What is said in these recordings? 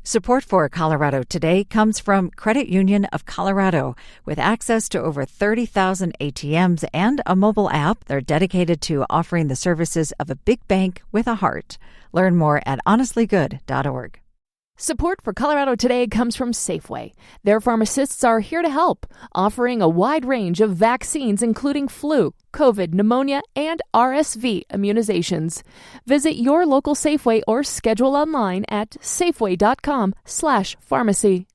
Support for Colorado Today comes from Credit Union of Colorado. With access to over 30,000 ATMs and a mobile app, they're dedicated to offering the services of a big bank with a heart. Learn more at honestlygood.org. Support for Colorado Today comes from Safeway. Their pharmacists are here to help, offering a wide range of vaccines including flu, COVID, pneumonia, and RSV immunizations. Visit your local Safeway or schedule online at safeway.com/pharmacy.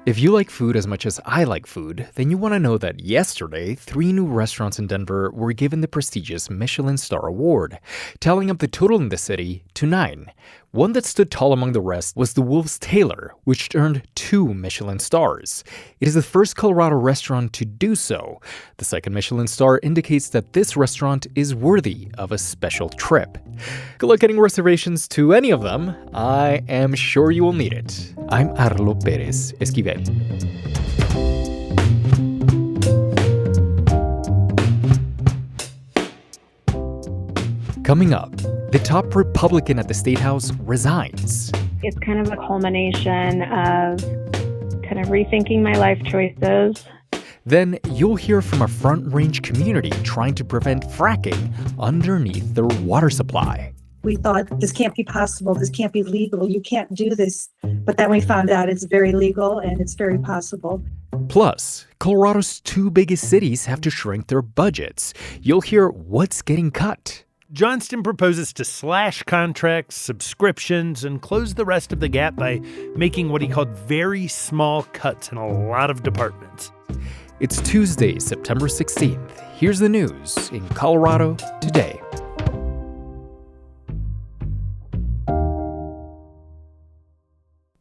If you like food as much as I like food, then you want to know that yesterday, 3 new restaurants in Denver were given the prestigious Michelin Star Award, tallying up the total in the city to 9. One that stood tall among the rest was the Wolf's Tailor, which earned 2 Michelin stars. It is the first Colorado restaurant to do so. The second Michelin star indicates that this restaurant is worthy of a special trip. Good luck getting reservations to any of them. I am sure you will need it. I'm Arlo Pérez Esquivel. Coming up, the top Republican at the Statehouse resigns. It's kind of a culmination of kind of rethinking my life choices. Then you'll hear from a Front Range community trying to prevent fracking underneath their water supply. We thought, this can't be possible, this can't be legal, you can't do this. But then we found out it's very legal and it's very possible. Plus, Colorado's 2 biggest cities have to shrink their budgets. You'll hear what's getting cut. Johnston proposes to slash contracts, subscriptions, and close the rest of the gap by making what he called very small cuts in a lot of departments. It's Tuesday, September 16th. Here's the news in Colorado today.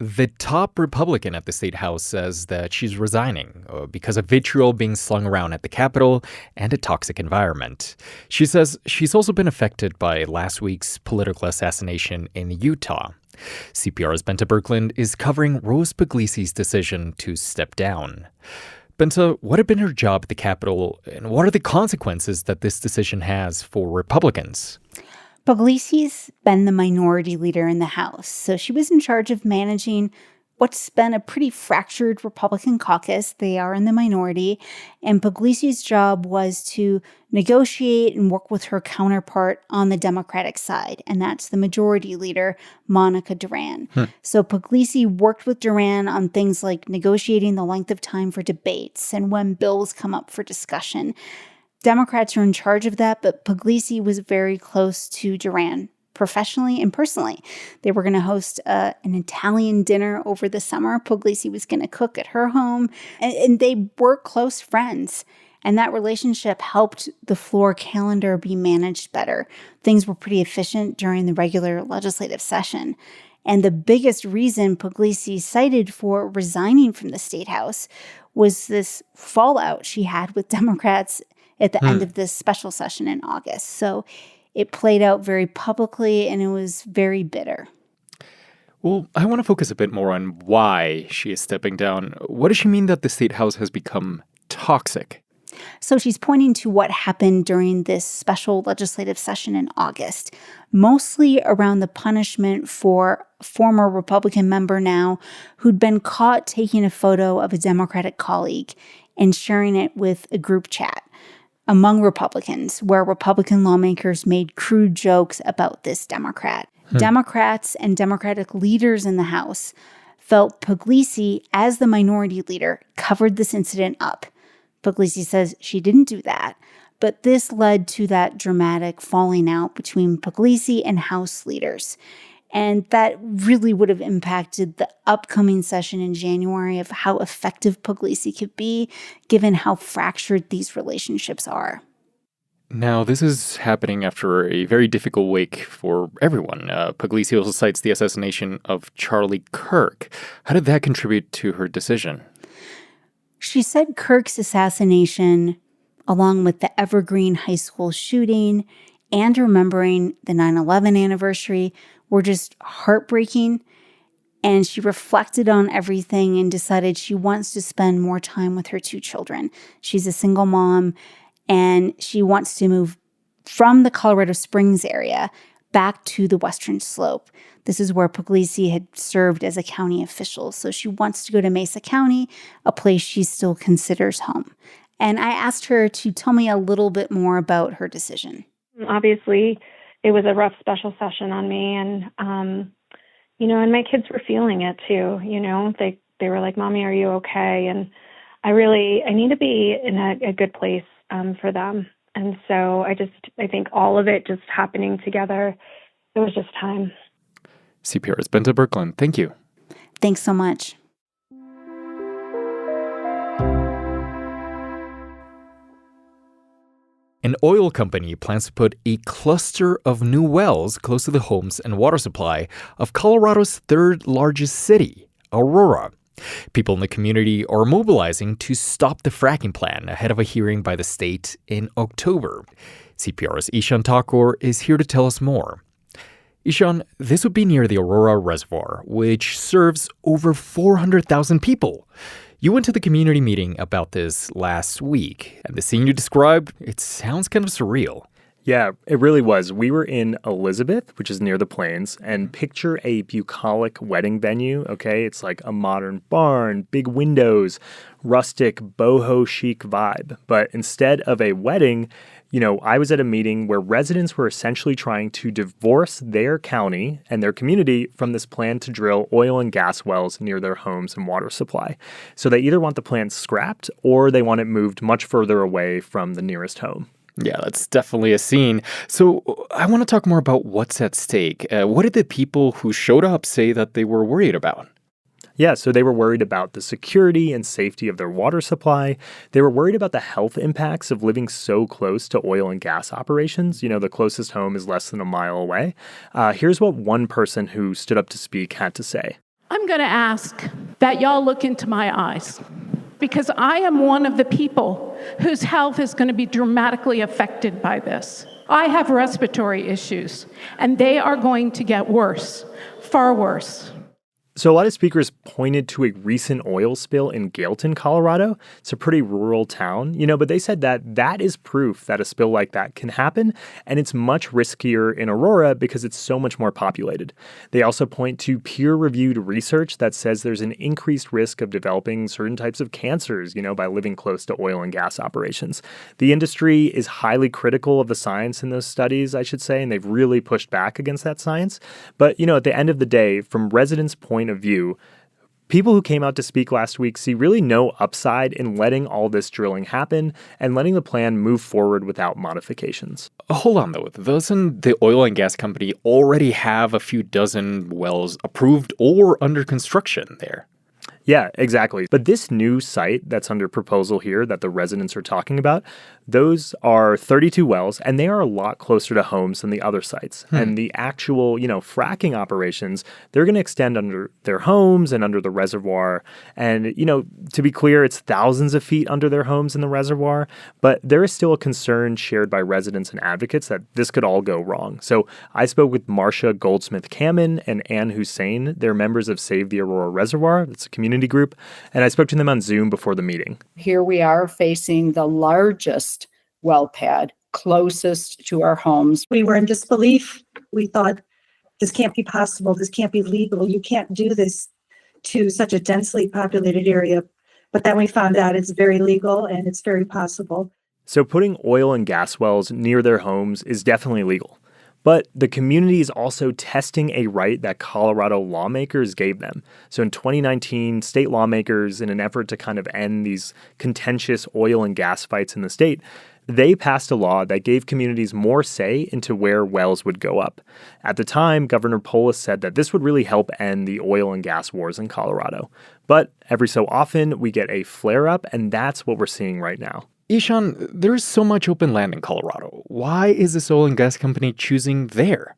The top Republican at the State House says that she's resigning because of vitriol being slung around at the Capitol and a toxic environment. She says she's also been affected by last week's political assassination in Utah. CPR's Benta Birkeland is covering Rose Puglisi's decision to step down. Benta, what had been her job at the Capitol, and what are the consequences that this decision has for Republicans? Puglisi's been the minority leader in the House, so she was in charge of managing what's been a pretty fractured Republican caucus. They are in the minority, and Puglisi's job was to negotiate and work with her counterpart on the Democratic side, and that's the majority leader, Monica Duran. So Puglisi worked with Duran on things like negotiating the length of time for debates and when bills come up for discussion. Democrats are in charge of that, but Puglisi was very close to Duran, professionally and personally. They were going to host an Italian dinner over the summer. Puglisi was going to cook at her home, and they were close friends. And that relationship helped the floor calendar be managed better. Things were pretty efficient during the regular legislative session. And the biggest reason Puglisi cited for resigning from the State House was this fallout she had with Democrats at the end of this special session in August. So it played out very publicly, and it was very bitter. Well, I want to focus a bit more on why she is stepping down. What does she mean that the State House has become toxic? So she's pointing to what happened during this special legislative session in August, mostly around the punishment for a former Republican member now who'd been caught taking a photo of a Democratic colleague and sharing it with a group chat among Republicans, where Republican lawmakers made crude jokes about this Democrat. Democrats and Democratic leaders in the House felt Puglisi, as the minority leader, covered this incident up. Puglisi says she didn't do that, but this led to that dramatic falling out between Puglisi and House leaders. And that really would have impacted the upcoming session in January of how effective Puglisi could be, given how fractured these relationships are. Now, this is happening after a very difficult week for everyone. Puglisi also cites the assassination of Charlie Kirk. How did that contribute to her decision? She said Kirk's assassination, along with the Evergreen High School shooting and remembering the 9/11 anniversary, were just heartbreaking. And she reflected on everything and decided she wants to spend more time with her 2 children. She's a single mom, and she wants to move from the Colorado Springs area back to the Western Slope. This is where Puglisi had served as a county official. So she wants to go to Mesa County, a place she still considers home. And I asked her to tell me a little bit more about her decision. Obviously, it was a rough special session on me, and my kids were feeling it too. They were like, "Mommy, are you okay?" And I need to be in a good place for them. And so I think all of it just happening together, it was just time. CPR's Benta Berkland, thank you. Thanks so much. An oil company plans to put a cluster of new wells close to the homes and water supply of Colorado's third largest city, Aurora. People in the community are mobilizing to stop the fracking plan ahead of a hearing by the state in October. CPR's Ishan Thakur is here to tell us more. Ishan, this would be near the Aurora Reservoir, which serves over 400,000 people. You went to the community meeting about this last week, and the scene you described, it sounds kind of surreal. Yeah, it really was. We were in Elizabeth, which is near the plains, and picture a bucolic wedding venue, okay? It's like a modern barn, big windows, rustic, boho chic vibe. But instead of a wedding, I was at a meeting where residents were essentially trying to divorce their county and their community from this plan to drill oil and gas wells near their homes and water supply. So they either want the plan scrapped or they want it moved much further away from the nearest home. Yeah, that's definitely a scene. So I want to talk more about what's at stake. What did the people who showed up say that they were worried about? Yeah, so they were worried about the security and safety of their water supply. They were worried about the health impacts of living so close to oil and gas operations. The closest home is less than a mile away. Here's what one person who stood up to speak had to say. I'm going to ask that y'all look into my eyes, because I am one of the people whose health is going to be dramatically affected by this. I have respiratory issues, and they are going to get worse, far worse. So a lot of speakers pointed to a recent oil spill in Gailton, Colorado. It's a pretty rural town, but they said that is proof that a spill like that can happen, and it's much riskier in Aurora because it's so much more populated. They also point to peer-reviewed research that says there's an increased risk of developing certain types of cancers, by living close to oil and gas operations. The industry is highly critical of the science in those studies, I should say, and they've really pushed back against that science. But, at the end of the day, from residents' point of view, people who came out to speak last week see really no upside in letting all this drilling happen and letting the plan move forward without modifications. Hold on, though. Doesn't the oil and gas company already have a few dozen wells approved or under construction there? Yeah, exactly. But this new site that's under proposal here that the residents are talking about, those are 32 wells, and they are a lot closer to homes than the other sites. And the actual, fracking operations, they're going to extend under their homes and under the reservoir. And, to be clear, it's thousands of feet under their homes in the reservoir. But there is still a concern shared by residents and advocates that this could all go wrong. So I spoke with Marcia Goldsmith-Kamen and Ann Hussein. They're members of Save the Aurora Reservoir. It's a community group. And I spoke to them on Zoom before the meeting. Here we are facing the largest well pad closest to our homes. We were in disbelief. We thought, this can't be possible. This can't be legal. You can't do this to such a densely populated area. But then we found out it's very legal and it's very possible. So putting oil and gas wells near their homes is definitely legal. But the community is also testing a right that Colorado lawmakers gave them. So in 2019, state lawmakers, in an effort to kind of end these contentious oil and gas fights in the state, they passed a law that gave communities more say into where wells would go up. At the time, Governor Polis said that this would really help end the oil and gas wars in Colorado. But every so often, we get a flare-up, and that's what we're seeing right now. Ishan, there's so much open land in Colorado. Why is this oil and gas company choosing there?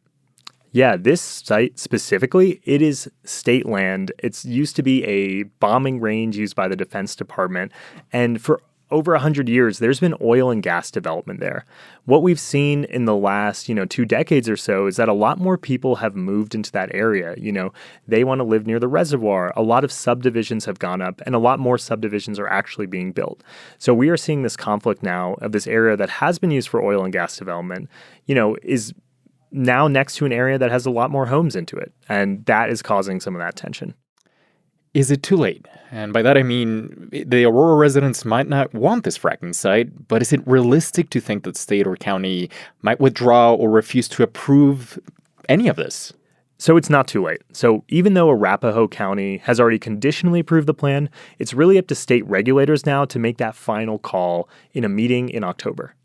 Yeah, this site specifically, it is state land. It's used to be a bombing range used by the Defense Department. And for over 100 years, there's been oil and gas development there. What we've seen in the last, 2 decades or so is that a lot more people have moved into that area. They want to live near the reservoir. A lot of subdivisions have gone up, and a lot more subdivisions are actually being built. So we are seeing this conflict now of this area that has been used for oil and gas development, is now next to an area that has a lot more homes into it. And that is causing some of that tension. Is it too late? And by that I mean the Aurora residents might not want this fracking site, but is it realistic to think that state or county might withdraw or refuse to approve any of this? So it's not too late. So even though Arapahoe County has already conditionally approved the plan, it's really up to state regulators now to make that final call in a meeting in October.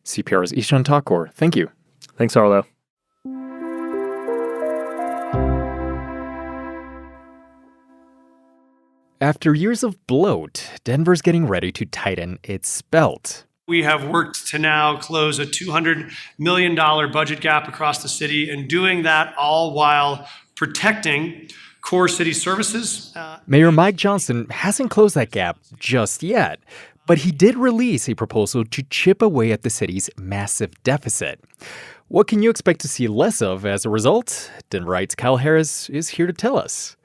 CPR's Ishan Thakur, thank you. Thanks, Arlo. After years of bloat, Denver's getting ready to tighten its belt. We have worked to now close a $200 million budget gap across the city, and doing that all while protecting core city services. Mayor Mike Johnston hasn't closed that gap just yet, but he did release a proposal to chip away at the city's massive deficit. What can you expect to see less of as a result? Denverite's Kyle Harris is here to tell us.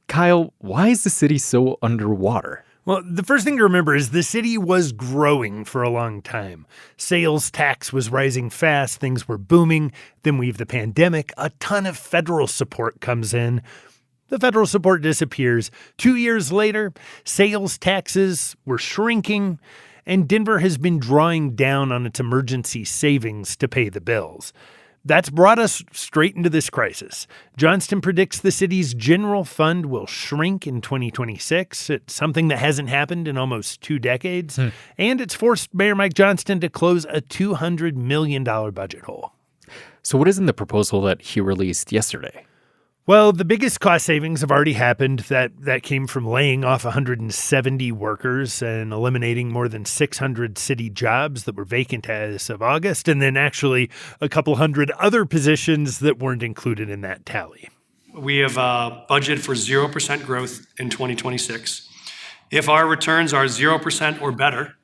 Kyle, why is the city so underwater? Well, the first thing to remember is the city was growing for a long time. Sales tax was rising fast. Things were booming. Then we have the pandemic. A ton of federal support comes in. The federal support disappears. 2 years later, sales taxes were shrinking, and Denver has been drawing down on its emergency savings to pay the bills. That's brought us straight into this crisis. Johnston predicts the city's general fund will shrink in 2026. It's something that hasn't happened in almost 2 decades. And it's forced Mayor Mike Johnston to close a $200 million budget hole. So what is in the proposal that he released yesterday? Well, the biggest cost savings have already happened. That came from laying off 170 workers and eliminating more than 600 city jobs that were vacant as of August, and then actually a couple hundred other positions that weren't included in that tally. We have budgeted for 0% growth in 2026. If our returns are 0% or better,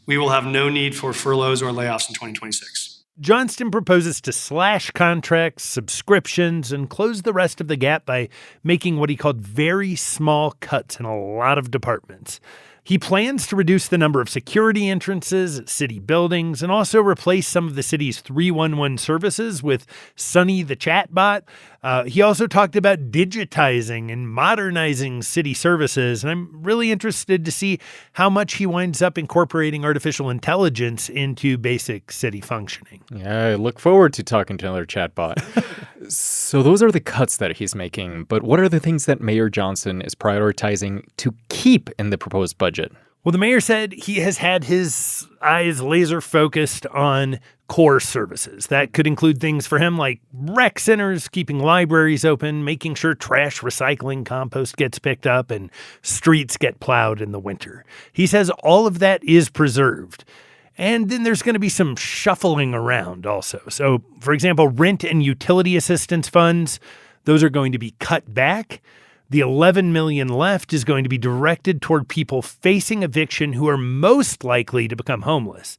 we will have no need for furloughs or layoffs in 2026. Johnston proposes to slash contracts, subscriptions, and close the rest of the gap by making what he called very small cuts in a lot of departments. He plans to reduce the number of security entrances at city buildings and also replace some of the city's 311 services with Sunny the chatbot. He also talked about digitizing and modernizing city services, and I'm really interested to see how much he winds up incorporating artificial intelligence into basic city functioning. Yeah, I look forward to talking to another chatbot. So those are the cuts that he's making, but what are the things that Mayor Johnston is prioritizing to keep in the proposed budget? Well, the mayor said he has had his eyes laser focused on core services. That could include things for him like rec centers, keeping libraries open, making sure trash, recycling, compost gets picked up, and streets get plowed in the winter. He says all of that is preserved. And then there's going to be some shuffling around also. So, for example, rent and utility assistance funds, those are going to be cut back. The $11 million left is going to be directed toward people facing eviction who are most likely to become homeless.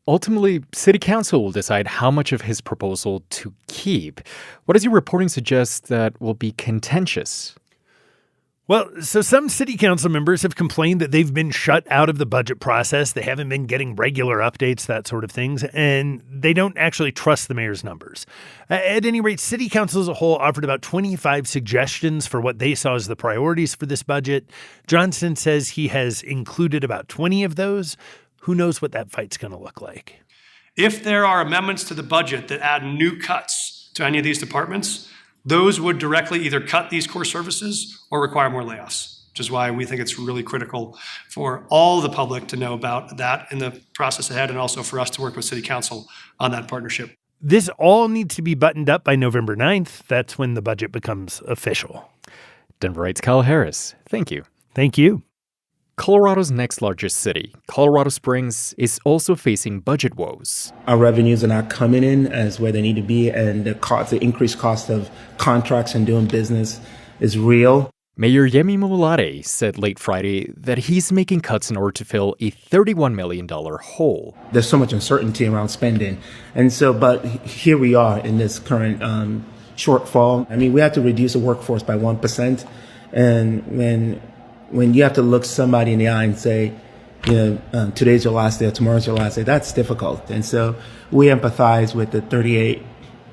Ultimately, City Council will decide how much of his proposal to keep. What does your reporting suggest that will be contentious? Well, so some city council members have complained that they've been shut out of the budget process. They haven't been getting regular updates, that sort of things, and they don't actually trust the mayor's numbers. At any rate, city council as a whole offered about 25 suggestions for what they saw as the priorities for this budget. Johnston says he has included about 20 of those. Who knows what that fight's going to look like? If there are amendments to the budget that add new cuts to any of these departments, those would directly either cut these core services or require more layoffs, which is why we think it's really critical for all the public to know about that in the process ahead, and also for us to work with City Council on that partnership. This all needs to be buttoned up by November 9th. That's when the budget becomes official. Denverite's Kyle Harris, thank you. Thank you. Colorado's next largest city, Colorado Springs, is also facing budget woes. Our revenues are not coming in as where they need to be, and the increased cost of contracts and doing business is real. Mayor Yemi Molare said late Friday that he's making cuts in order to fill a $31 million hole. There's so much uncertainty around spending. And so, but here we are in this current shortfall. I mean, we had to reduce the workforce by 1%. And when you have to look somebody in the eye and say, today's your last day or tomorrow's your last day, that's difficult. And so we empathize with the 38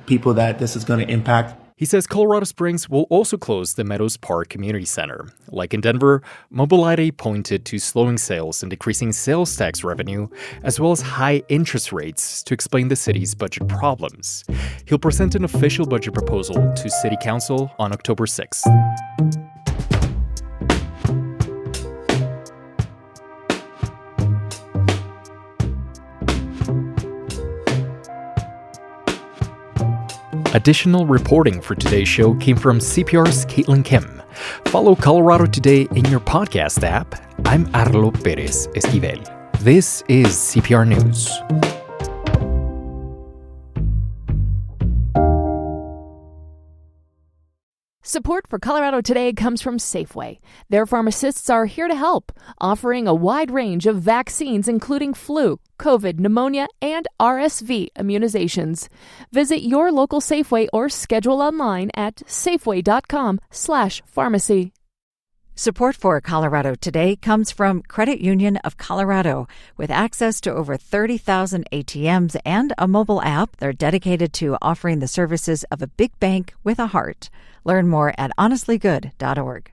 people that this is going to impact. He says Colorado Springs will also close the Meadows Park Community Center. Like in Denver, Mobility pointed to slowing sales and decreasing sales tax revenue, as well as high interest rates to explain the city's budget problems. He'll present an official budget proposal to City Council on October 6th. Additional reporting for today's show came from CPR's Caitlin Kim. Follow Colorado Today in your podcast app. I'm Arlo Perez Esquivel. This is CPR News. Support for Colorado Today comes from Safeway. Their pharmacists are here to help, offering a wide range of vaccines including flu, COVID, pneumonia, and RSV immunizations. Visit your local Safeway or schedule online at safeway.com/pharmacy. Support for Colorado Today comes from Credit Union of Colorado. With access to over 30,000 ATMs and a mobile app, they're dedicated to offering the services of a big bank with a heart. Learn more at honestlygood.org.